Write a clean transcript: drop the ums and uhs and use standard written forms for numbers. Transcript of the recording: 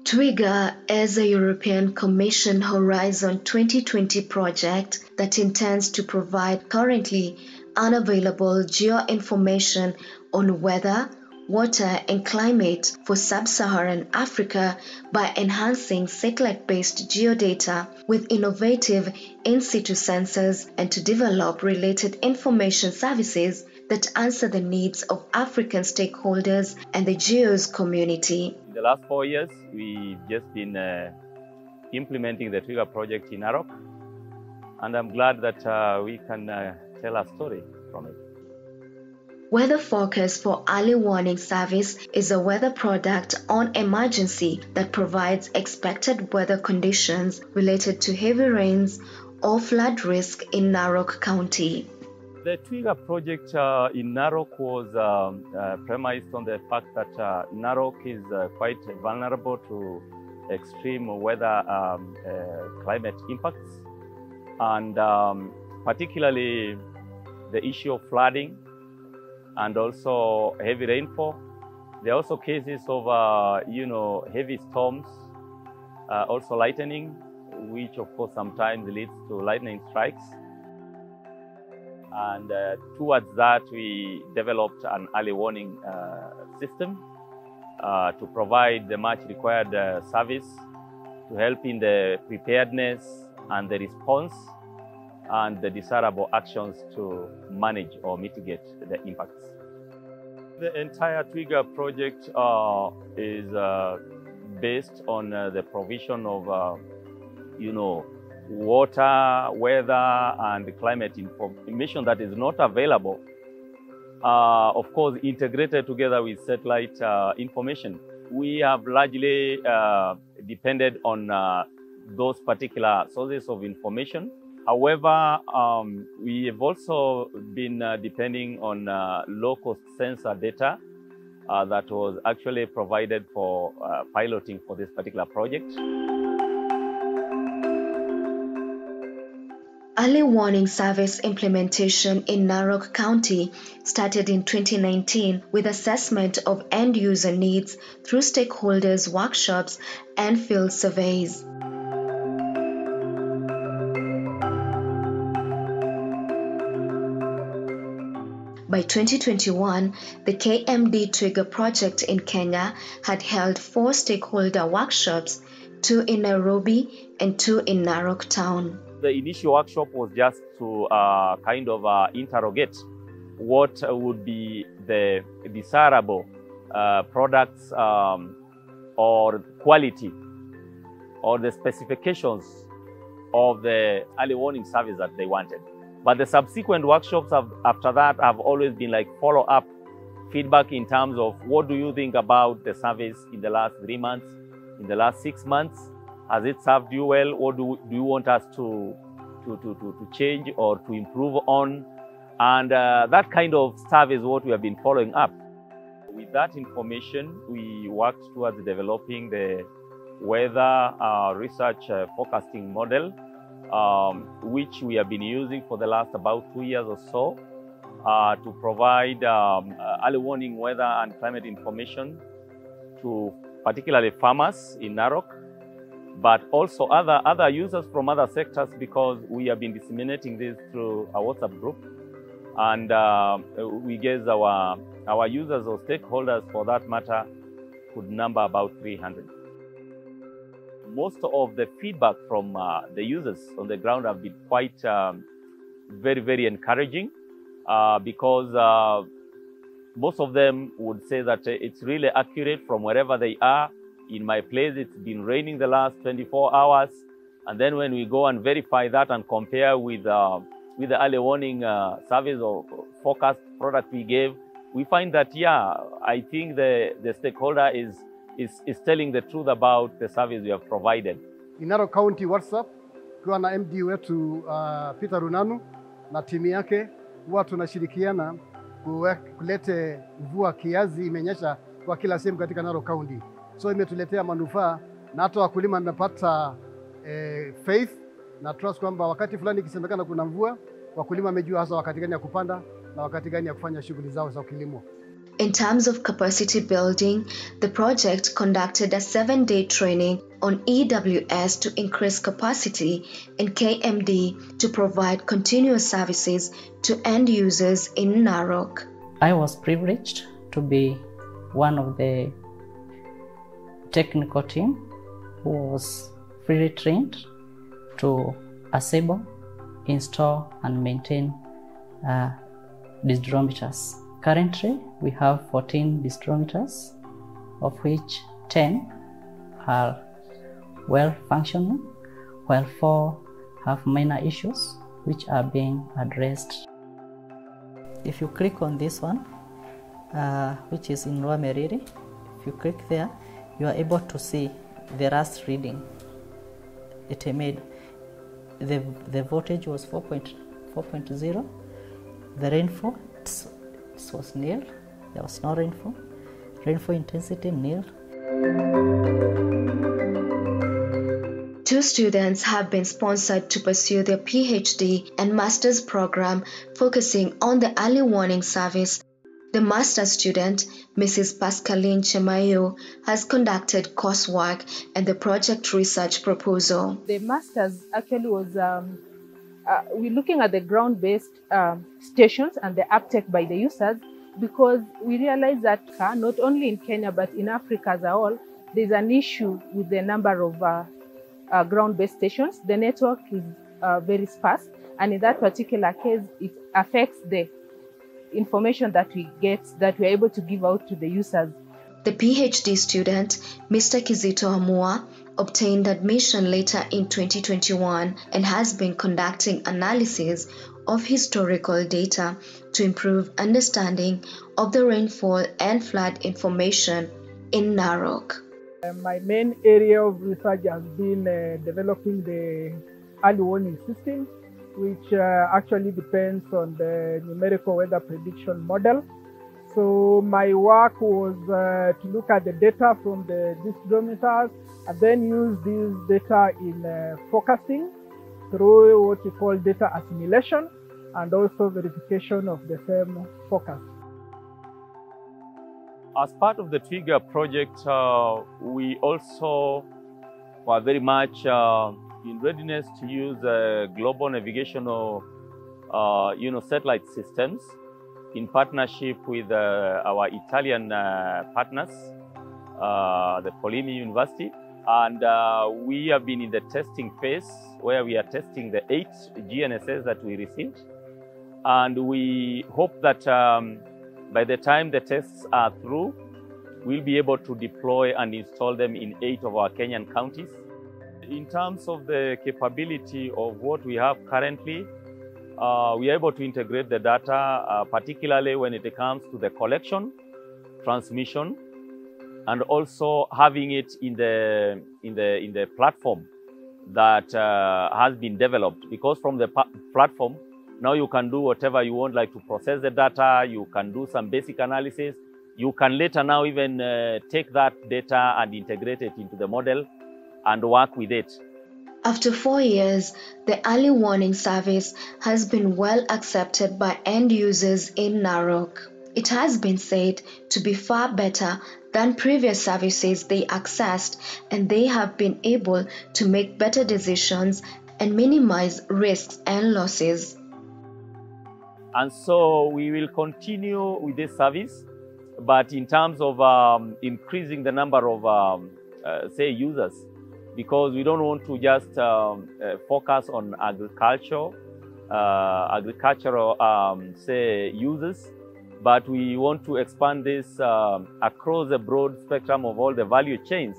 TWIGA is a European Commission Horizon 2020 project that intends to provide currently unavailable geo-information on weather, water and climate for sub-Saharan Africa by enhancing satellite-based geodata with innovative in-situ sensors and to develop related information services that answer the needs of African stakeholders and the GEOSS community. In the last 4 years, we've just been implementing the TWIGA project in Narok, and I'm glad that we can tell a story from it. Weather Focus for Early Warning Service is a weather product on emergency that provides expected weather conditions related to heavy rains or flood risk in Narok County. The TWIGA project in Narok was premised on the fact that Narok is quite vulnerable to extreme weather climate impacts, and particularly the issue of flooding and also heavy rainfall. There are also cases of heavy storms, also lightning, which of course sometimes leads to lightning strikes. And towards that, we developed an early warning system to provide the much required service to help in the preparedness and the response and the desirable actions to manage or mitigate the impacts. The entire TWIGA project is based on the provision of, water, weather, and climate information that is not available, of course, integrated together with satellite information. We have largely depended on those particular sources of information. However, we have also been depending on low-cost sensor data that was actually provided for piloting for this particular project. Early warning service implementation in Narok County started in 2019 with assessment of end-user needs through stakeholders' workshops and field surveys. By 2021, the KMD TWIGA project in Kenya had held 4 stakeholder workshops, 2 in Nairobi and 2 in Narok town. The initial workshop was just to interrogate what would be the desirable products or quality or the specifications of the early warning service that they wanted. But the subsequent workshops after that have always been like follow-up feedback in terms of what do you think about the service in the last 3 months, in the last 6 months? Has it served you well? What do you want us to change or to improve on? And that kind of stuff is what we have been following up. With that information, we worked towards developing the weather research forecasting model, which we have been using for the last about 2 years or so to provide early warning weather and climate information to particularly farmers in Narok, but also other users from other sectors, because we have been disseminating this through a WhatsApp group. And we guess our users or stakeholders, for that matter, could number about 300. Most of the feedback from the users on the ground have been quite very, very encouraging because most of them would say that it's really accurate from wherever they are. In my place, it's been raining the last 24 hours. And then when we go and verify that and compare with the early warning service or forecast product we gave, we find that, yeah, I think the stakeholder is telling the truth about the service we have provided. In Narok County WhatsApp, kwa na MD wetu Peter Runanu na timu yake, huwa tunashirikiana kulete mvua kiasi imenyesha kwa kila sehemu katika Narok County. So imetuletea manufaa na hata wakulima wamepata faith na trust kwamba wakati fulani ikisemekana kuna mvua, wakulima wamejua hasa wakati gani ya kupanda na wakati gani ya kufanya shughuli zao za kilimo. In terms of capacity building, the project conducted a 7-day training on EWS to increase capacity and KMD to provide continuous services to end users in Narok. I was privileged to be one of the technical team who was freely trained to assemble, install and maintain disdrometers. Currently, we have 14 disdrometers, of which 10 are well functioning, while 4 have minor issues which are being addressed. If you click on this one, which is in Rwameriri, if you click there, you are able to see the last reading it made. The voltage was 4.0. The rainfall was nil. There was no rainfall. Rainfall intensity nil. 2 students have been sponsored to pursue their PhD and master's program focusing on the early warning service. The master's student, Mrs. Pascaline Chemayo, has conducted coursework and the project research proposal. The master's actually was we're looking at the ground-based stations and the uptake by the users, because we realize that not only in Kenya but in Africa as a whole, there's an issue with the number of ground-based stations. The network is very sparse, and in that particular case, it affects the information that we get, that we're able to give out to the users. The PhD student, Mr. Kizito Amua, obtained admission later in 2021 and has been conducting analysis of historical data to improve understanding of the rainfall and flood information in Narok. My main area of research has been developing the early warning system, which actually depends on the numerical weather prediction model. So my work was to look at the data from the disdrometers and then use this data in forecasting through what we call data assimilation and also verification of the same forecast. As part of the TWIGA project, we also were very much in readiness to use global navigational satellite systems in partnership with our Italian partners, the Collines University. And we have been in the testing phase where we are testing the 8 GNSS that we received. And we hope that by the time the tests are through, we'll be able to deploy and install them in 8 of our Kenyan counties. In terms of the capability of what we have currently, we are able to integrate the data, particularly when it comes to the collection, transmission, and also having it in the platform that has been developed. Because from the platform, now you can do whatever you want, like to process the data, you can do some basic analysis. You can later now even take that data and integrate it into the model and work with it. After 4 years, the early warning service has been well accepted by end users in Narok. It has been said to be far better than previous services they accessed, and they have been able to make better decisions and minimize risks and losses. And so we will continue with this service, but in terms of increasing the number of, users, because we don't want to just focus on agricultural users, but we want to expand this across the broad spectrum of all the value chains.